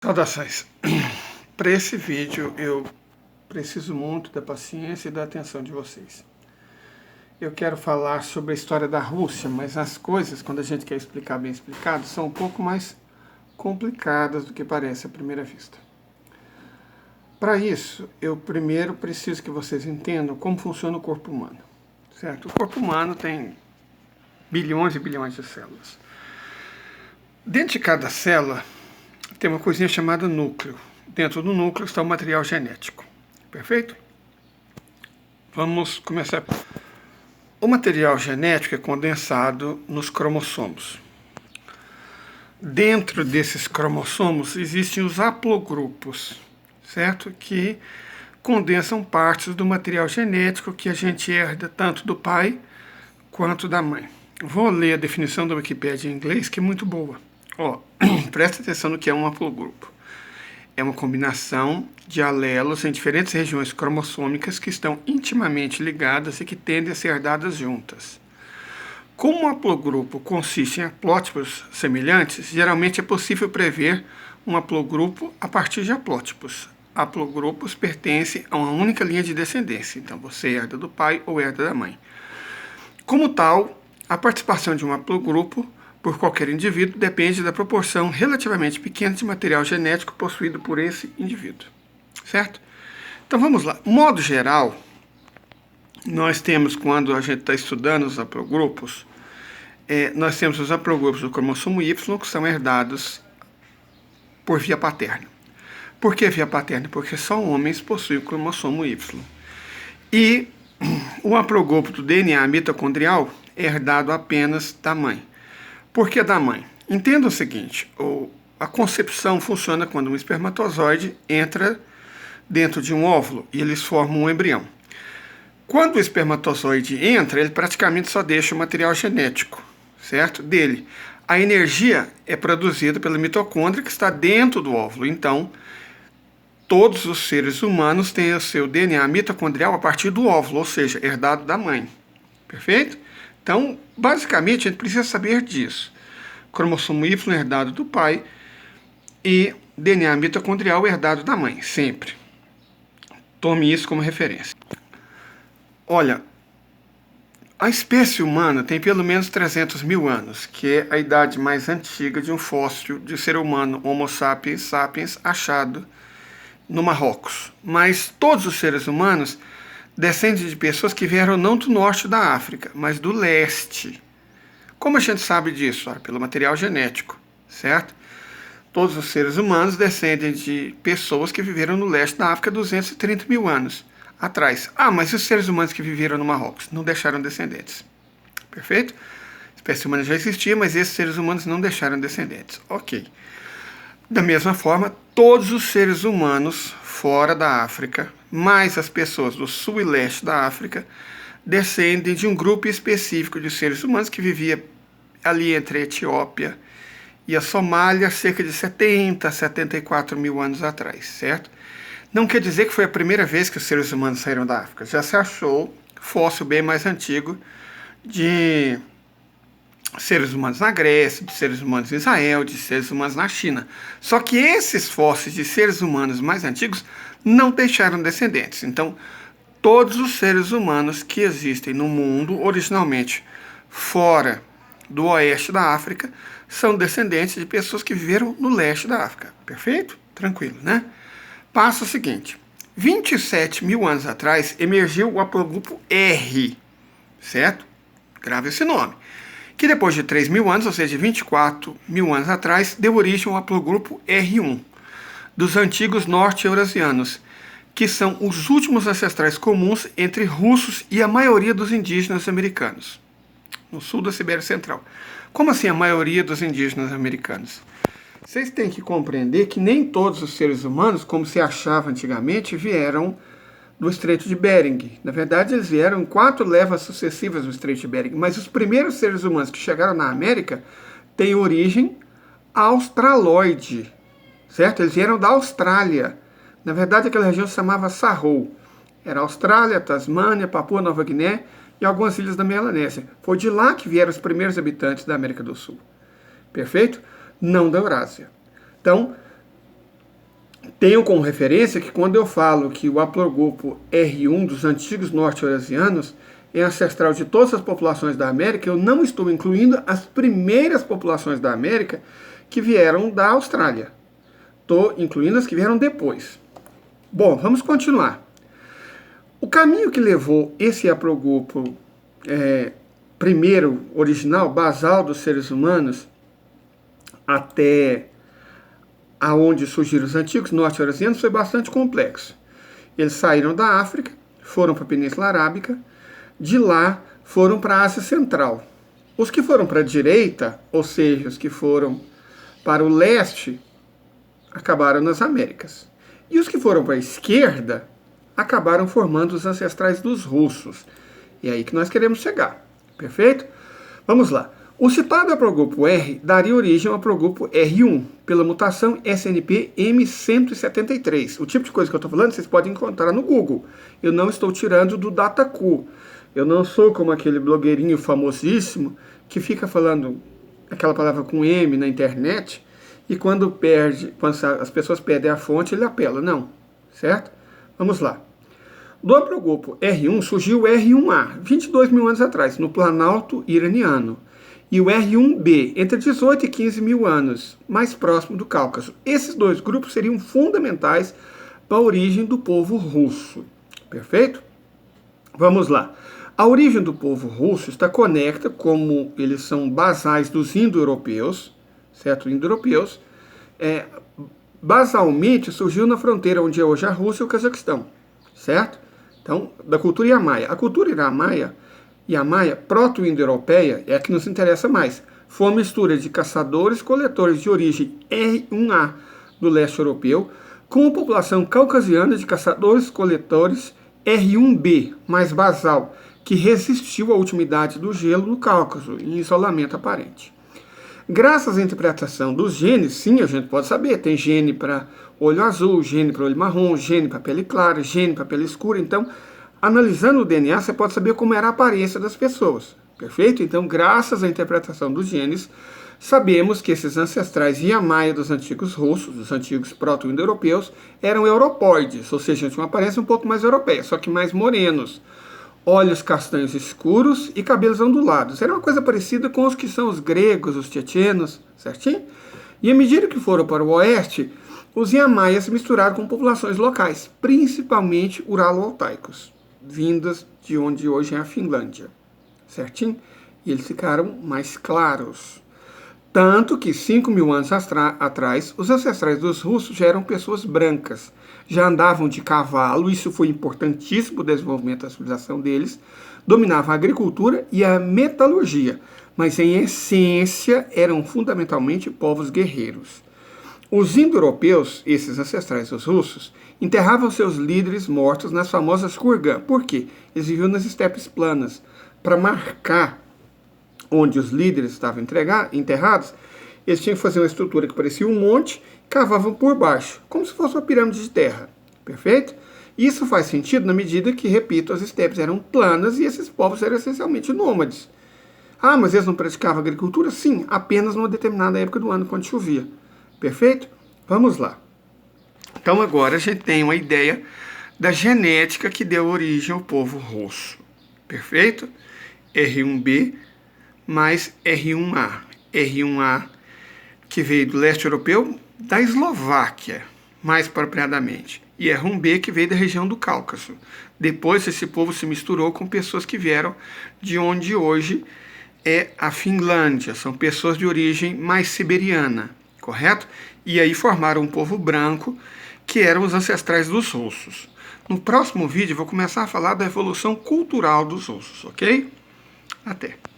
Saudações! Para esse vídeo eu preciso muito da paciência e da atenção de vocês. Eu quero falar sobre a história da Rússia, mas as coisas, quando a gente quer explicar bem explicado, são um pouco mais complicadas do que parece à primeira vista. Para isso, eu primeiro preciso que vocês entendam como funciona o corpo humano, certo? O corpo humano tem bilhões e bilhões de células. Dentro de cada célula tem uma coisinha chamada núcleo. Dentro do núcleo está o material genético. Perfeito? Vamos começar. O material genético é condensado nos cromossomos. Dentro desses cromossomos existem os haplogrupos, certo? Que condensam partes do material genético que a gente herda tanto do pai quanto da mãe. Vou ler a definição da Wikipédia em inglês, que é muito boa. Presta atenção no que é um haplogrupo. É uma combinação de alelos em diferentes regiões cromossômicas que estão intimamente ligadas e que tendem a ser herdadas juntas. Como um haplogrupo consiste em haplótipos semelhantes, geralmente é possível prever um haplogrupo a partir de haplótipos. Haplogrupos pertencem a uma única linha de descendência, então você herda do pai ou herda da mãe. Como tal, a participação de um haplogrupo por qualquer indivíduo depende da proporção relativamente pequena de material genético possuído por esse indivíduo, certo? Então vamos lá. Modo geral, nós temos, quando a gente está estudando os haplogrupos, nós temos os haplogrupos do cromossomo Y que são herdados por via paterna. Por que via paterna? Porque só homens possuem o cromossomo Y. E o haplogrupo do DNA mitocondrial é herdado apenas da mãe. Por que da mãe? Entenda o seguinte, a concepção funciona quando um espermatozoide entra dentro de um óvulo e eles formam um embrião. Quando o espermatozoide entra, ele praticamente só deixa o material genético, certo? Dele. A energia é produzida pela mitocôndria que está dentro do óvulo. Então, todos os seres humanos têm o seu DNA mitocondrial a partir do óvulo, ou seja, herdado da mãe. Perfeito? Então, basicamente, a gente precisa saber disso. Cromossomo Y herdado do pai e DNA mitocondrial herdado da mãe, sempre. Tome isso como referência. Olha, a espécie humana tem pelo menos 300 mil anos, que é a idade mais antiga de um fóssil de ser humano, Homo sapiens sapiens, achado no Marrocos. Mas todos os seres humanos descendem de pessoas que vieram não do norte da África, mas do leste. Como a gente sabe disso? Pelo material genético, certo? Todos os seres humanos descendem de pessoas que viveram no leste da África 230 mil anos atrás. Mas e os seres humanos que viveram no Marrocos? Não deixaram descendentes. Perfeito? A espécie humana já existia, mas esses seres humanos não deixaram descendentes. Ok. Da mesma forma, todos os seres humanos fora da África, mais as pessoas do sul e leste da África, descendem de um grupo específico de seres humanos que vivia ali entre a Etiópia e a Somália cerca de 70 a 74 mil anos atrás, certo? Não quer dizer que foi a primeira vez que os seres humanos saíram da África. Já se achou fóssil bem mais antigo de seres humanos na Grécia, de seres humanos em Israel, de seres humanos na China. Só que esses fósseis de seres humanos mais antigos não deixaram descendentes. Então, todos os seres humanos que existem no mundo, originalmente fora do oeste da África, são descendentes de pessoas que viveram no leste da África. Perfeito? Tranquilo, né? Passa o seguinte. 27 mil anos atrás, emergiu o haplogrupo R, certo? Grave esse nome. Que depois de 3 mil anos, ou seja, 24 mil anos atrás, deu origem ao haplogrupo R1, dos antigos norte-eurasianos, que são os últimos ancestrais comuns entre russos e a maioria dos indígenas americanos, no sul da Sibéria Central. Como assim a maioria dos indígenas americanos? Vocês têm que compreender que nem todos os seres humanos, como se achava antigamente, vieram do Estreito de Bering. Na verdade, eles vieram em 4 levas sucessivas do Estreito de Bering. Mas os primeiros seres humanos que chegaram na América têm origem australoide, certo? Eles vieram da Austrália. Na verdade, aquela região se chamava Sarrou. Era Austrália, Tasmânia, Papua Nova Guiné e algumas ilhas da Melanésia. Foi de lá que vieram os primeiros habitantes da América do Sul. Perfeito? Não da Eurásia. Então, Tenho como referência que quando eu falo que o haplogrupo R1 dos antigos norte-eurasianos é ancestral de todas as populações da América, eu não estou incluindo as primeiras populações da América que vieram da Austrália. Estou incluindo as que vieram depois. Bom, vamos continuar. O caminho que levou esse haplogrupo primeiro, original, basal dos seres humanos, até aonde surgiram os antigos norte-eurasianos foi bastante complexo. Eles saíram da África, foram para a Península Arábica, de lá foram para a Ásia Central. Os que foram para a direita, ou seja, os que foram para o leste, acabaram nas Américas. E os que foram para a esquerda acabaram formando os ancestrais dos russos. E é aí que nós queremos chegar. Perfeito? Vamos lá. O citado haplogrupo R daria origem ao haplogrupo R1, pela mutação SNP M173. O tipo de coisa que eu estou falando, vocês podem encontrar no Google. Eu não estou tirando do Dataku. Eu não sou como aquele blogueirinho famosíssimo que fica falando aquela palavra com M na internet e quando as pessoas perdem a fonte, ele apela. Não, certo? Vamos lá. Do haplogrupo R1 surgiu o R1A, 22 mil anos atrás, no Planalto iraniano. E o R1B, entre 18 e 15 mil anos, mais próximo do Cáucaso. Esses dois grupos seriam fundamentais para a origem do povo russo. Perfeito? Vamos lá. A origem do povo russo está conecta, como eles são basais dos indo-europeus, certo? Indo-europeus, basalmente surgiu na fronteira onde é hoje a Rússia e o Cazaquistão, certo? Então, da cultura Yamaya. A cultura Yamaya proto-indo-europeia é a que nos interessa mais. Foi uma mistura de caçadores-coletores de origem R1A do leste europeu com a população caucasiana de caçadores-coletores R1B, mais basal, que resistiu à ultimidade do gelo no Cáucaso, em isolamento aparente. Graças à interpretação dos genes, sim, a gente pode saber, tem gene para olho azul, gene para olho marrom, gene para pele clara, gene para pele escura. Então, analisando o DNA, você pode saber como era a aparência das pessoas, perfeito? Então, graças à interpretação dos genes, sabemos que esses ancestrais Yamaya dos antigos russos, dos antigos proto-indo-europeus, eram europóides, ou seja, tinham uma aparência um pouco mais europeia, só que mais morenos. Olhos castanhos escuros e cabelos ondulados. Era uma coisa parecida com os que são os gregos, os tchetchenos, certinho? E à medida que foram para o oeste, os Yamayas se misturaram com populações locais, principalmente uralo-altaicos, vindas de onde hoje é a Finlândia, certinho? E eles ficaram mais claros. Tanto que 5 mil anos atrás, os ancestrais dos russos já eram pessoas brancas, já andavam de cavalo, isso foi importantíssimo para o desenvolvimento da civilização deles, dominavam a agricultura e a metalurgia, mas em essência eram fundamentalmente povos guerreiros. Os indo-europeus, esses ancestrais dos russos, enterravam seus líderes mortos nas famosas kurgan. Por quê? Eles viviam nas estepes planas. Para marcar onde os líderes estavam enterrados, eles tinham que fazer uma estrutura que parecia um monte, cavavam por baixo, como se fosse uma pirâmide de terra. Perfeito? Isso faz sentido na medida que, repito, as estepes eram planas e esses povos eram essencialmente nômades. Ah, mas eles não praticavam agricultura? Sim, apenas numa determinada época do ano, quando chovia. Perfeito? Vamos lá. Então agora a gente tem uma ideia da genética que deu origem ao povo russo. Perfeito? R1B mais R1A. R1A que veio do leste europeu, da Eslováquia, mais propriamente. E R1B que veio da região do Cáucaso. Depois esse povo se misturou com pessoas que vieram de onde hoje é a Finlândia. São pessoas de origem mais siberiana, correto? E aí formaram um povo branco, que eram os ancestrais dos russos. No próximo vídeo eu vou começar a falar da evolução cultural dos russos, ok? Até!